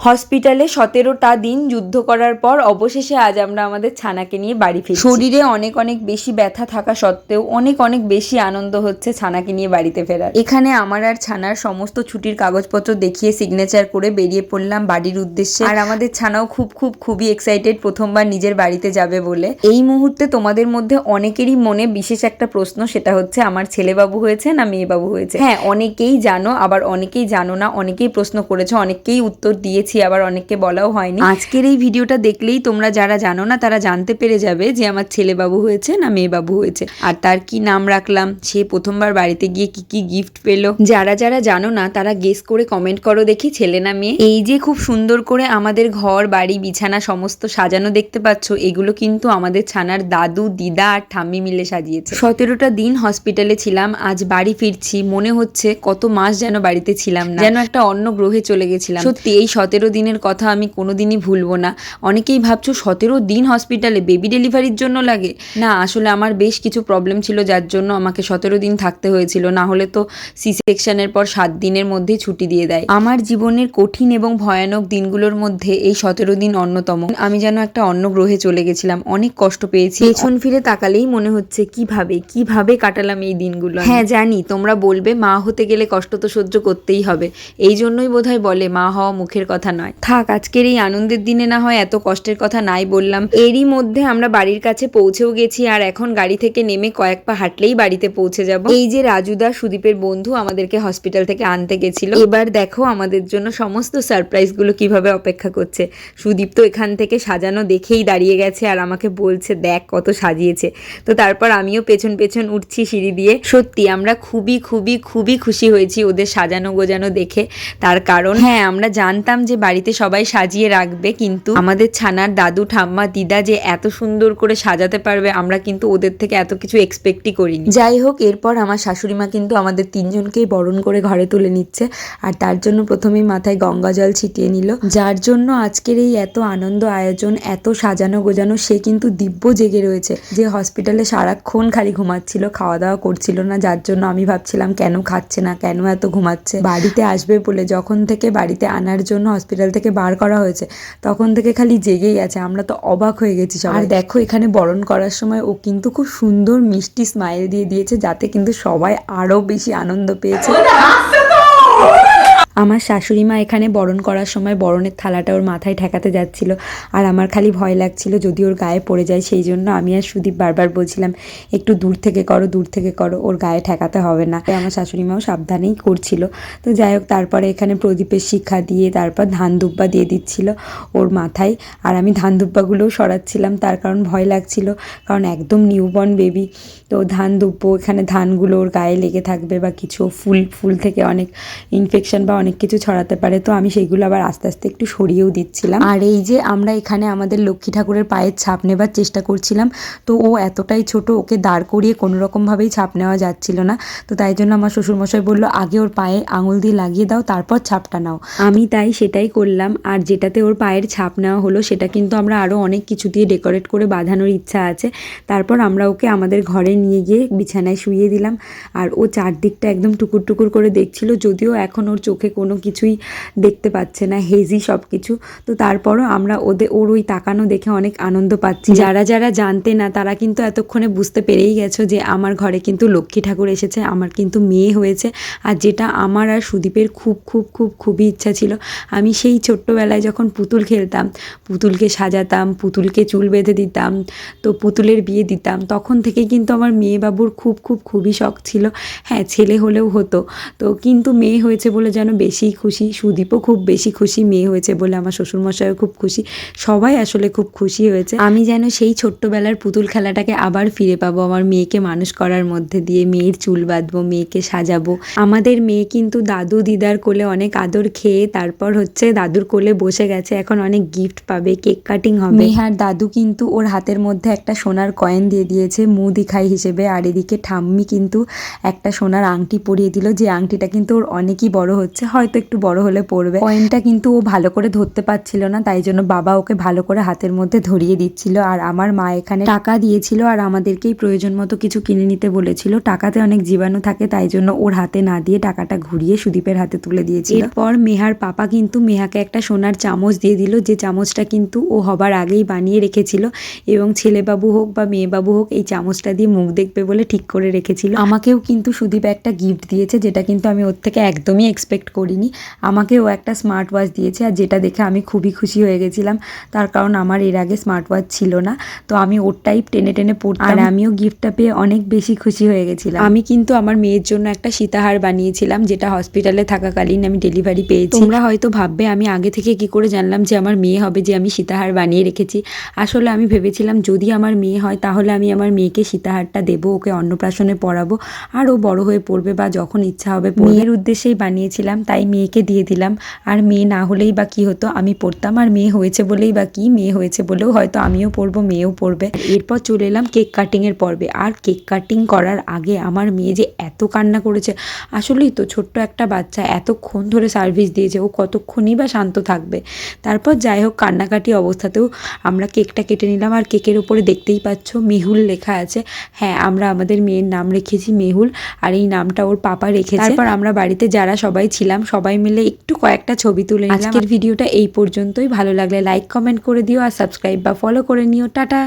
হসপিটালে 17টা দিন যুদ্ধ করার পর অবশেষে আজ আমরা আমাদের ছানাকে নিয়ে বাড়ি ফিরছি। শরীরে অনেক অনেক বেশি ব্যথা থাকা সত্ত্বেও অনেক অনেক বেশি আনন্দ হচ্ছে ছানাকে নিয়ে বাড়িতে ফেরার। এখানে আমার আর ছানার সমস্ত ছুটির কাগজপত্র দেখিয়ে সিগনেচার করে বেরিয়ে পড়লাম বাড়ির উদ্দেশ্যে। আর আমাদের ছানাও খুবই এক্সাইটেড প্রথমবার নিজের বাড়িতে যাবে বলে। এই মুহূর্তে তোমাদের মধ্যে অনেকেরই মনে বিশেষ একটা প্রশ্ন, সেটা হচ্ছে আমার ছেলে বাবু হয়েছে না মেয়ে বাবু হয়েছে। হ্যাঁ, অনেকেই জানো, আবার অনেকেই জানো না, অনেকেই প্রশ্ন করেছো, অনেকেই উত্তর দিয়েছি, আবার অনেককে বলাও হয়নি। আজকের এই ভিডিওটা দেখলেই তোমরা যারা জানো না তারা জানতে পেরে যাবে যে আমার ছেলে বাবু হয়েছে না মেয়ে বাবু হয়েছে, আর তার কি নাম রাখলাম, সে প্রথমবার বাড়িতে গিয়ে কি কি গিফট পেলো। যারা যারা জানো না তারা গেস করে কমেন্ট করো দেখি ছেলে না মেয়ে। এই যে খুব সুন্দর করে আমাদের ঘর বাড়ি বিছানা সমস্ত সাজানো দেখতে পাচ্ছ, এগুলো কিন্তু আমাদের ছানার দাদু দিদা আর ঠাম্মি মিলে সাজিয়েছে। 17টা দিন হসপিটালে ছিলাম, আজ বাড়ি ফিরছি। মনে হচ্ছে কত মাস যেন বাড়িতে ছিলাম না, যেন একটা অন্য গ্রহে চলে গেছিলাম। সত্যি এই 17 দিনের কথা আমি কোনোদিনই ভুলবো না। অনেকেই ভাবছো 17 দিন হসপিটালে বেবি ডেলিভারির জন্য লাগে? না, আসলে আমার বেশ কিছু প্রবলেম ছিল যার জন্য আমাকে 17 দিন থাকতে হয়েছিল, না হলে তো সি সেকশনের পর 7 দিনের মধ্যেই ছুটি দিয়ে দেয়। আমার জীবনের কঠিন এবং ভয়ানক দিনগুলোর মধ্যে এই 17 দিন অন্যতম। আমি যেন একটা অন্য গ্রহে চলে গেছিলাম, অনেক কষ্ট পেয়েছি। পেছন ফিরে তাকালেই মনে হচ্ছে কিভাবে কাটালাম এই দিনগুলো। হ্যাঁ জানি তোমরা বলবে মা হতে গেলে কষ্ট তো সহ্য করতেই হবে, এই জন্যই বোধহয় বলে মা হওয়া মুখের কথা নয়। থাক, আজকের এই আনন্দের দিনে না হয় এত কষ্টের কথা নাই বললাম। এরই মধ্যে আমরা বাড়ির কাছে পৌঁছেও গেছি, আর এখন গাড়ি থেকে নেমে কয়েক পা হাঁটলেই বাড়িতে পৌঁছে যাব। এই যে রাজুদা, সুদীপের বন্ধু, আমাদেরকে হসপিটাল থেকে আনতে গেছিল। এবার দেখো আমাদের জন্য সমস্ত সারপ্রাইজ গুলো কিভাবে অপেক্ষা করছে। সুদীপ তো এখান থেকে সাজানো দেখেই দাঁড়িয়ে গেছে আর আমাকে বলছে দেখ কত সাজিয়েছে। তো তারপর আমিও পেছন পেছন উঠছি সিঁড়ি দিয়ে। সত্যি আমরা খুবই খুশি হয়েছি ওদের সাজানো গোজানো দেখে। তার কারণ হ্যাঁ, আমরা জানতাম যে বাড়িতে সবাই সাজিয়ে রাখবে, কিন্তু আমাদের ছানার দাদু ঠাম্মা দিদা যে এত সুন্দর করে সাজাতে পারবে আমরা কিন্তু ওদের থেকে এত কিছু এক্সপেক্টই করিনি। যাই হোক, এরপর আমার শাশুড়ি মা কিন্তু আমাদের তিনজনকেই বরণ করে ঘরে তুলে নিচ্ছে, আর তার জন্য প্রথমেই মাথায় গঙ্গা জল ছিটিয়ে নিল। যার জন্য আজকের এই এত আনন্দ আয়োজন, এত সাজানো গোজানো, সে কিন্তু দিব্য জেগে রয়েছে। যে হসপিটালে সারাক্ষণ খালি ঘুমাচ্ছিল, খাওয়া দাওয়া করছিল না, যার জন্য আমি ভাবছিলাম কেন খাচ্ছে না, কেন এত ঘুমাচ্ছে। বাড়িতে আসবে বলে যখন থেকে বাড়িতে আনার জন্য হসপিটাল থেকে বার করা হয়েছে তখন থেকে খালি জেগেই আছে। আমরা তো অবাক হয়ে গেছি সবাই। আর দেখো এখানে বরণ করার সময় ও কিন্তু খুব সুন্দর মিষ্টি স্মাইল দিয়ে দিয়েছে, যাতে কিন্তু সবাই আরো বেশি আনন্দ পেয়েছে। আমার শাশুড়ি মা এখানে বরণ করার সময় বরণের থালাটা ওর মাথায় ঠেকাতে যাচ্ছিল, আর আমার খালি ভয় লাগছিল যদি ওর গায়ে পড়ে যায়। সেই জন্য আমি আর সুদীপ বারবার বলছিলাম একটু দূর থেকে করো, ওর গায়ে ঠেকাতে হবে না। আমার শাশুড়ি মাও সাবধানেই করছিল। তো যাই হোক, তারপরে এখানে প্রদীপের শিখা দিয়ে তারপর ধান দুব্বা দিয়ে দিচ্ছিল ওর মাথায়, আর আমি ধান দুব্বাগুলোও সরাচ্ছিলাম, তার কারণ ভয় লাগছিল, কারণ একদম নিউবর্ন বেবি। তো ধান দুব্বো, এখানে ধানগুলো ওর গায়ে লেগে থাকবে বা কিছু ফুল থেকে অনেক ইনফেকশন বা অনেক কিছু ছড়াতে পারে। তো আমি সেইগুলো আবার আস্তে আস্তে একটু সরিয়েও দিচ্ছিলাম। আর এই যে আমরা এখানে আমাদের লক্ষ্মী ঠাকুরের পায়ের ছাপ নেবার চেষ্টা করছিলাম, তো ও এতটাই ছোট, ওকে দাঁড় করিয়ে কোনো রকমভাবেই ছাপ নেওয়া যাচ্ছিল না। তো তাই জন্য আমার শ্বশুরমশাই বললো আগে ওর পায়ে আঙুল দিয়ে লাগিয়ে দাও, তারপর ছাপটা নাও। আমি তাই সেটাই করলাম। আর যেটাতে ওর পায়ের ছাপ নেওয়া হলো সেটা কিন্তু আমরা আরও অনেক কিছু দিয়ে ডেকোরেট করে বাঁধানোর ইচ্ছা আছে। তারপর আমরা ওকে আমাদের ঘরে নিয়ে গিয়ে বিছানায় শুইয়ে দিলাম, আর ও চারদিকটা একদম টুকুর করে দেখছিল, যদিও এখন ওর চোখে কোনো কিছুই দেখতে পাচ্ছে না, হেজি সব কিছু। তো তারপরও আমরা ওর ওই তাকানো দেখে অনেক আনন্দ পাচ্ছি। যারা যারা জানতে না তারা কিন্তু এতক্ষণে বুঝতে পেরেই গেছো যে আমার ঘরে কিন্তু লক্ষ্মী ঠাকুর এসেছে, আমার কিন্তু মেয়ে হয়েছে। আর যেটা আমার আর সুদীপের খুবই ইচ্ছা ছিল। আমি সেই ছোট্টবেলায় যখন পুতুল খেলতাম, পুতুলকে সাজাতাম, পুতুলকে চুল বেঁধে দিতাম, তো পুতুলের বিয়ে দিতাম, তখন থেকেই কিন্তু আমার মেয়ে বাবুর খুবই শখ ছিল। হ্যাঁ, ছেলে হলেও হতো, তো কিন্তু মেয়ে হয়েছে বলে যেন বেশি খুশি। সুদীপও খুব বেশি খুশি মেয়ে হয়েছে বলে, আমার শ্বশুরমশাইও খুব খুশি, সবাই আসলে খুব খুশি হয়েছে। আমি যেন সেই ছোট্টবেলার পুতুল খেলাটাকে আবার ফিরে পাবো, আমার মেয়েকে মানুষ করার মধ্যে দিয়ে। মেয়ের চুল বাঁধবো, মেয়েকে সাজাবো। আমাদের মেয়ে কিন্তু দাদু দিদার কোলে অনেক আদর খেয়ে তারপর হচ্ছে দাদুর কোলে বসে গেছে। এখন অনেক গিফট পাবে, কেক কাটিং হবে। মেহার দাদু কিন্তু ওর হাতের মধ্যে একটা সোনার কয়েন দিয়ে দিয়েছে মুহ দিখাই হিসেবে, আর এদিকে ঠাম্মি কিন্তু একটা সোনার আংটি পরিয়ে দিল, যে আংটিটা কিন্তু ওর অনেকই বড় হচ্ছে। হয়তো একটু বড় হলে পড়বে। কয়েনটা কিন্তু ও ভালো করে ধরতে পারছিল না, তাই জন্য বাবা ওকে ভালো করে হাতের মধ্যে ধরিয়ে দিচ্ছিল। আর আমার মা এখানে টাকা দিয়েছিল আর আমাদেরকেই প্রয়োজন মতো কিছু কিনে নিতে বলেছিল। টাকাতে অনেক জীবাণু থাকে, তাই জন্য ওর হাতে না দিয়ে টাকাটা ঘুরিয়ে সুদীপের হাতে তুলে দিয়েছিল। এরপর মেহার পাপা কিন্তু মেহাকে একটা সোনার চামচ দিয়ে দিল, যে চামচটা কিন্তু ও হবার আগেই বানিয়ে রেখেছিল এবং ছেলেবাবু হোক বা মেয়েবাবু হোক এই চামচটা দিয়ে মুখ দেখবে বলে ঠিক করে রেখেছিল। আমাকেও কিন্তু সুদীপ একটা গিফট দিয়েছে, যেটা কিন্তু আমি ওর থেকে একদমই এক্সপেক্ট করিনি। আমাকেও একটা স্মার্ট ওয়াচ দিয়েছে, আর যেটা দেখে আমি খুবই খুশি হয়ে গেছিলাম, তার কারণ আমার এর আগে স্মার্ট ওয়াচ ছিল না। তো আমি ওর টাইপ টেনে টেনে পড়তাম, আর আমিও গিফটটা পেয়ে অনেক বেশি খুশি হয়ে গেছিলাম। আমি কিন্তু আমার মেয়ের জন্য একটা সীতাহার বানিয়েছিলাম, যেটা হসপিটালে থাকাকালীন আমি ডেলিভারি পেয়েছি। তোমরা হয়তো ভাববে আমি আগে থেকে কি করে জানলাম যে আমার মেয়ে হবে, যে আমি সীতাহার বানিয়ে রেখেছি। আসলে আমি ভেবেছিলাম যদি আমার মেয়ে হয় তাহলে আমি আমার মেয়েকে সীতাহারটা দেবো, ওকে অন্নপ্রাশনে পরাবো, আর ও বড় হয়ে পড়বে বা যখন ইচ্ছা হবে মেয়ের উদ্দেশ্যেই বানিয়েছিলাম, তাই মেয়েকে দিয়ে দিলাম। আর মেয়ে না হলেই বা কি হতো, আমি পড়তাম, আর মেয়ে হয়েছে বলেই বা কি, মেয়ে হয়েছে বলেও হয়তো আমিও পড়বো, মেয়েও পড়বে। এরপর চলে এলাম কেক কাটিংয়ের পর্বে। আর কেক কাটিং করার আগে আমার মেয়ে যে এত কান্না করেছে, আসলেই তো ছোট্ট একটা বাচ্চা এতক্ষণ ধরে সার্ভিস দিয়েছে, ও কতক্ষণই বা শান্ত থাকবে। তারপর যাই হোক, কান্নাকাটি অবস্থাতেও আমরা কেকটা কেটে নিলাম। আর কেকের উপরে দেখতেই পাচ্ছ মেহুল লেখা আছে। হ্যাঁ, আমরা আমাদের মেয়ের নাম রেখেছি মেহুল, আর এই নামটা ওর পাপা রেখেছে। তারপর আমরা বাড়িতে যারা সবাই ছিলাম সবাই মিলে একটু কয়েকটা ছবি তুলে নিলাম। আজকের ভিডিওটা এই পর্যন্তই। ভালো লাগলে লাইক কমেন্ট করে দিও, আর সাবস্ক্রাইব বা ফলো করে নিও। টাটা।